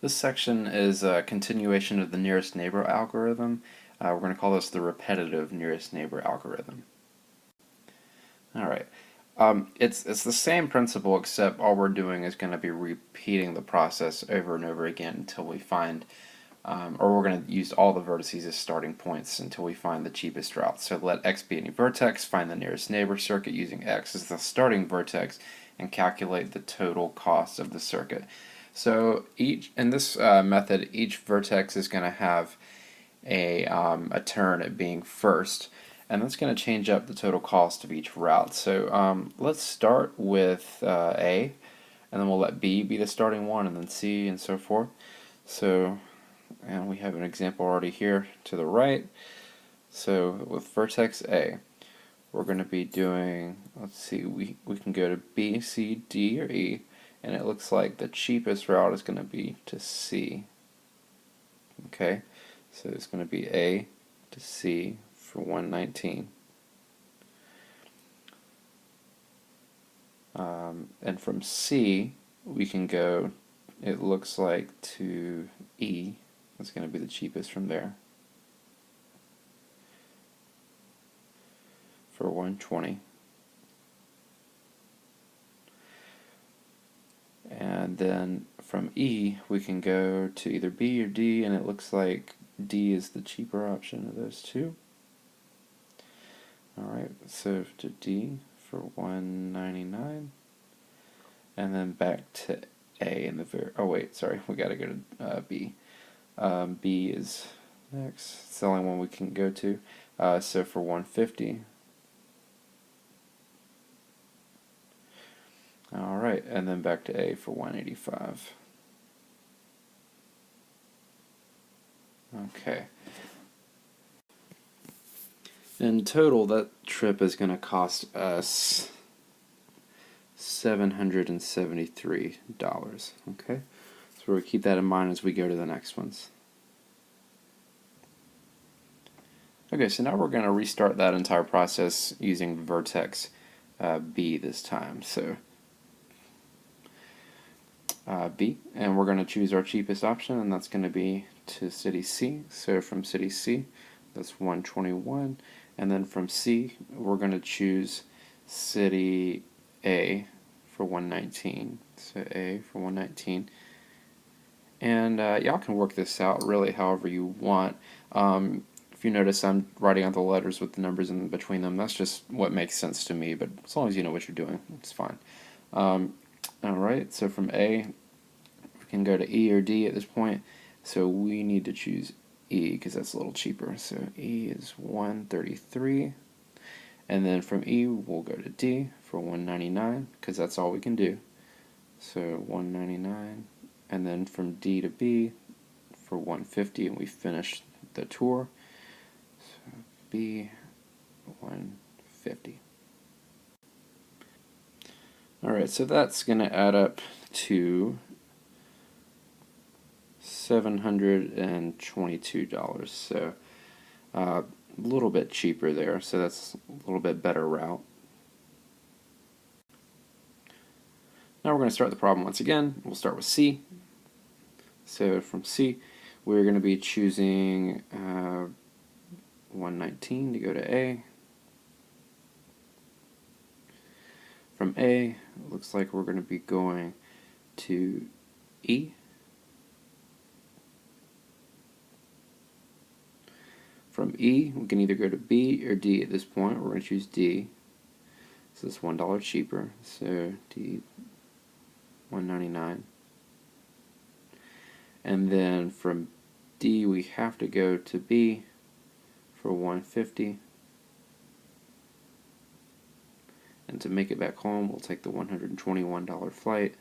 This section is a continuation of the nearest neighbor algorithm. We're going to call this the repetitive nearest neighbor algorithm. Alright, it's the same principle, except all we're doing is going to be repeating the process over and over again until we find, or we're going to use all the vertices as starting points until we find the cheapest route. So let x be any vertex, find the nearest neighbor circuit using x as the starting vertex, and calculate the total cost of the circuit. So in this method, each vertex is going to have a turn at being first, and that's going to change up the total cost of each route. So let's start with A, and then we'll let B be the starting one, and then C, and so forth. So, and we have an example already here to the right. So with vertex A, we're going to be doing, let's see, we can go to B, C, D, or E, and it looks like the cheapest route is going to be to C. Okay, so it's going to be A to C for 119. And from C, we can go, it looks like, to E. That's going to be the cheapest from there for 120. And then from E, we can go to either B or D, and it looks like D is the cheaper option of those two. Alright, so to D for 199, and then back to A in the oh wait, sorry, we gotta go to B. B is next, it's the only one we can go to, so for 150. Alright, and then back to A for 185. Okay. In total, that trip is going to cost us $773. Okay? So we'll keep that in mind as we go to the next ones. Okay, so now we're going to restart that entire process using vertex B this time. So B, and we're going to choose our cheapest option, and that's going to be to city C. So from city C, that's 121, and then from C, we're going to choose city A for 119. So A for 119, and y'all can work this out really however you want. If you notice, I'm writing out the letters with the numbers in between them. That's just what makes sense to me, but as long as you know what you're doing, it's fine. Alright, so from A, we can go to E or D at this point. So we need to choose E because that's a little cheaper. So E is 133. And then from E, we'll go to D for 199 because that's all we can do. So 199. And then from D to B for 150, and we finish the tour. So B, 150. Alright, so that's going to add up to $722. So a little bit cheaper there, so that's a little bit better route. Now we're going to start the problem once again. We'll start with C. So from C, we're going to be choosing 119 to go to A. From A, it looks like we're going to be going to E. From E, we can either go to B or D at this point. We're going to choose D. So it's $1 cheaper. So D, 199. And then from D, we have to go to B for 150. And to make it back home, we'll take the $121 flight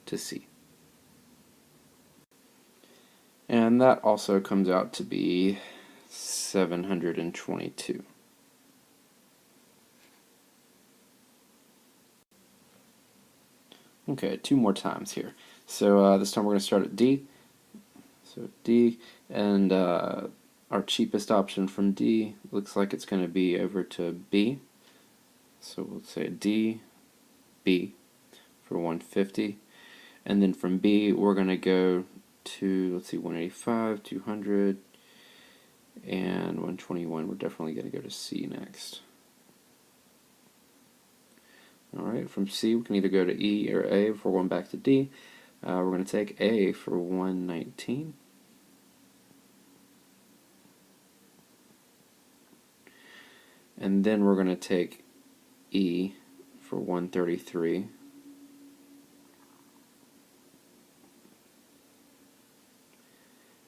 to C. And that also comes out to be 722. Okay, two more times here. So this time we're going to start at D. So D, and our cheapest option from D looks like it's going to be over to B. So we'll say D, B for 150. And then from B, we're going to go to, let's see, 185, 200, and 121. We're definitely going to go to C next. Alright, from C, we can either go to E or A before going back to D. We're going to take A for 119. And then we're going to take E for 133.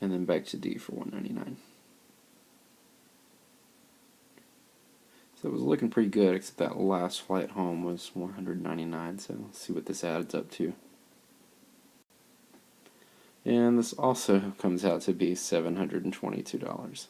And then back to D for 199. So it was looking pretty good, except that last flight home was 199, so let's see what this adds up to. And this also comes out to be $722.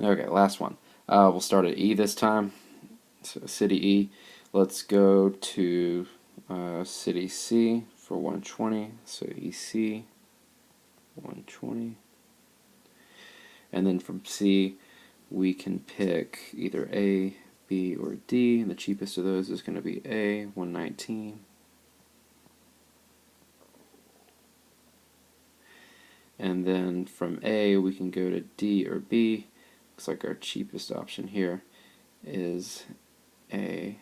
Okay, last one. We'll start at E this time. So city E. Let's go to city C for 120. So EC 120. And then from C, we can pick either A, B, or D. And the cheapest of those is going to be A, 119. And then from A, we can go to D or B. Looks like our cheapest option here is A.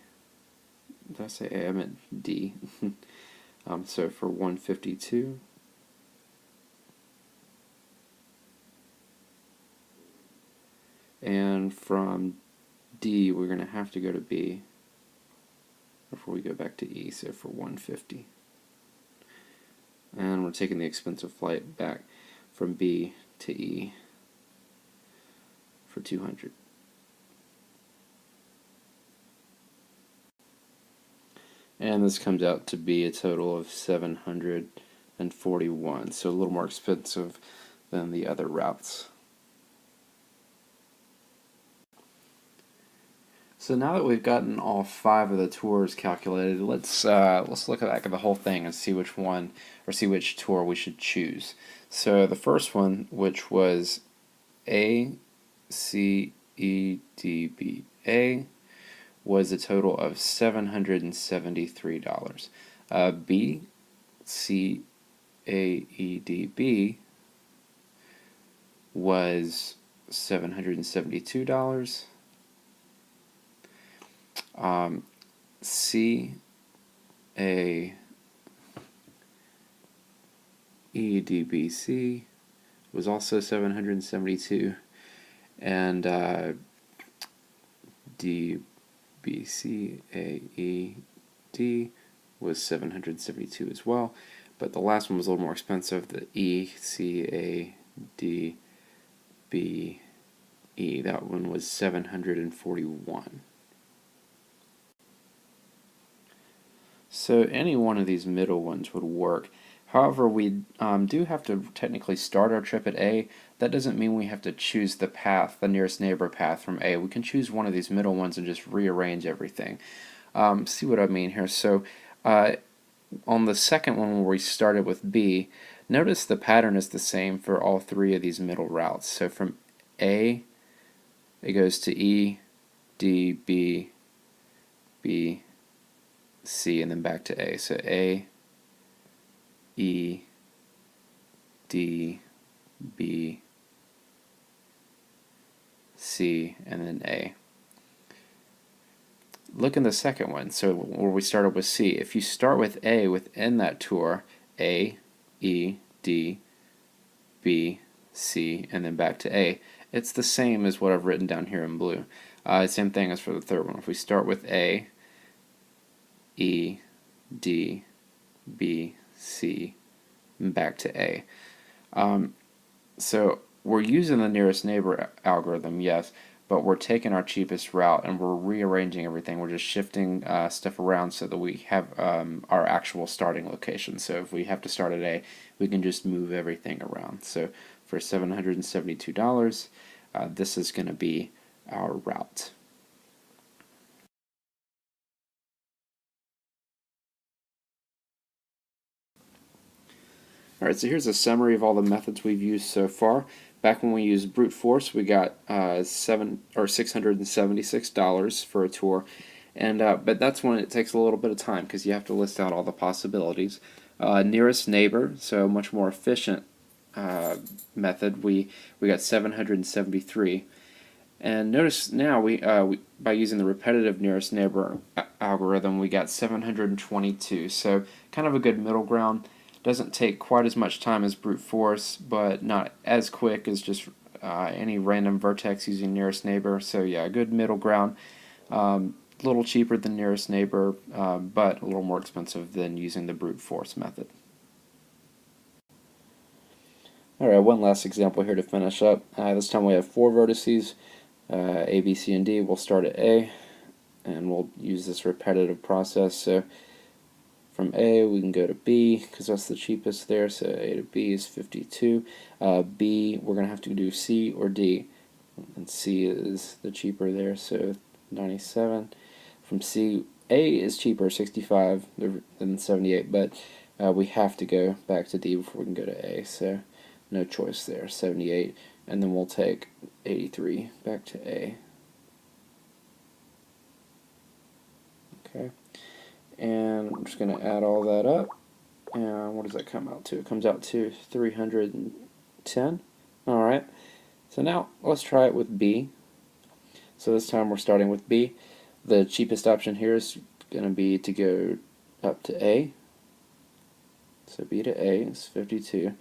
Did I say A? I meant D. So for 152. And from D, we're going to have to go to B before we go back to E, so for 150. And we're taking the expensive flight back from B to E for 200. And this comes out to be a total of 741, so a little more expensive than the other routes. So now that we've gotten all 5 of the tours calculated, let's look back at the whole thing and see which one, or see which tour we should choose. So the first one, which was A, C, E, D, B, A, was a total of $773. B, C, A, E, D, B was $772. C, A, E, D, B, C was also 772, and D, B, C, A, E, D was 772 as well, but the last one was a little more expensive, the E, C, A, D, B, E. That one was 741. So any one of these middle ones would work. However, we do have to technically start our trip at A. That doesn't mean we have to choose the path, the nearest neighbor path from A. We can choose one of these middle ones and just rearrange everything. See what I mean here. So on the second one where we started with B, notice the pattern is the same for all 3 of these middle routes. So from A, it goes to E, D, B, B, C, and then back to A. So A, E, D, B, C, and then A. Look in the second one, so where we started with C. If you start with A within that tour, A, E, D, B, C, and then back to A, it's the same as what I've written down here in blue. Same thing as for the third one. If we start with A, E, D, B, C, and back to A. So we're using the nearest neighbor algorithm, yes, but we're taking our cheapest route and we're rearranging everything. We're just shifting stuff around so that we have our actual starting location. So if we have to start at A, we can just move everything around. So for $772, this is going to be our route. Alright, so here's a summary of all the methods we've used so far. Back when we used brute force, we got $676 for a tour, And but that's when it takes a little bit of time because you have to list out all the possibilities. Nearest neighbor, so much more efficient method. We got 773. And notice now by using the repetitive nearest neighbor algorithm, we got 722. So kind of a good middle ground. Doesn't take quite as much time as brute force, but not as quick as just any random vertex using nearest neighbor. So yeah, a good middle ground. A little cheaper than nearest neighbor, but a little more expensive than using the brute force method. Alright, one last example here to finish up. This time we have 4 vertices, A, B, C, and D. We'll start at A, and we'll use this repetitive process. So from A, we can go to B, because that's the cheapest there, so A to B is 52. B, we're going to have to do C or D, and C is the cheaper there, so 97. From C, A is cheaper, 65, than 78, but we have to go back to D before we can go to A, so no choice there, 78, and then we'll take 83 back to A. Okay, and I'm just going to add all that up, and what does that come out to? It comes out to 310. Alright, so now let's try it with B. So this time we're starting with B. The cheapest option here is going to be to go up to A. So B to A is 52.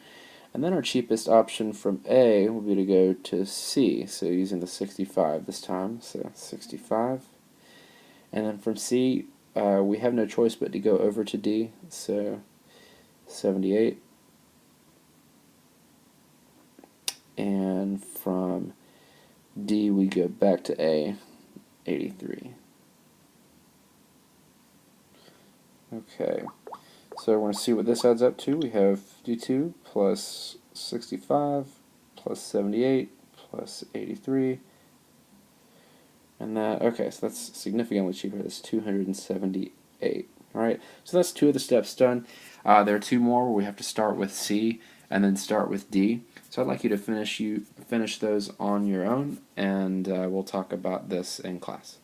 And then our cheapest option from A will be to go to C, so using the 65 this time, so 65. And then from C, we have no choice but to go over to D, so 78. And from D, we go back to A, 83. Okay. So we're going to see what this adds up to. We have 52 plus 65 plus 78 plus 83. And that, okay, so that's significantly cheaper. That's 278. Alright, so that's 2 of the steps done. There are 2 more where we have to start with C and then start with D. So I'd like you to finish those on your own, and we'll talk about this in class.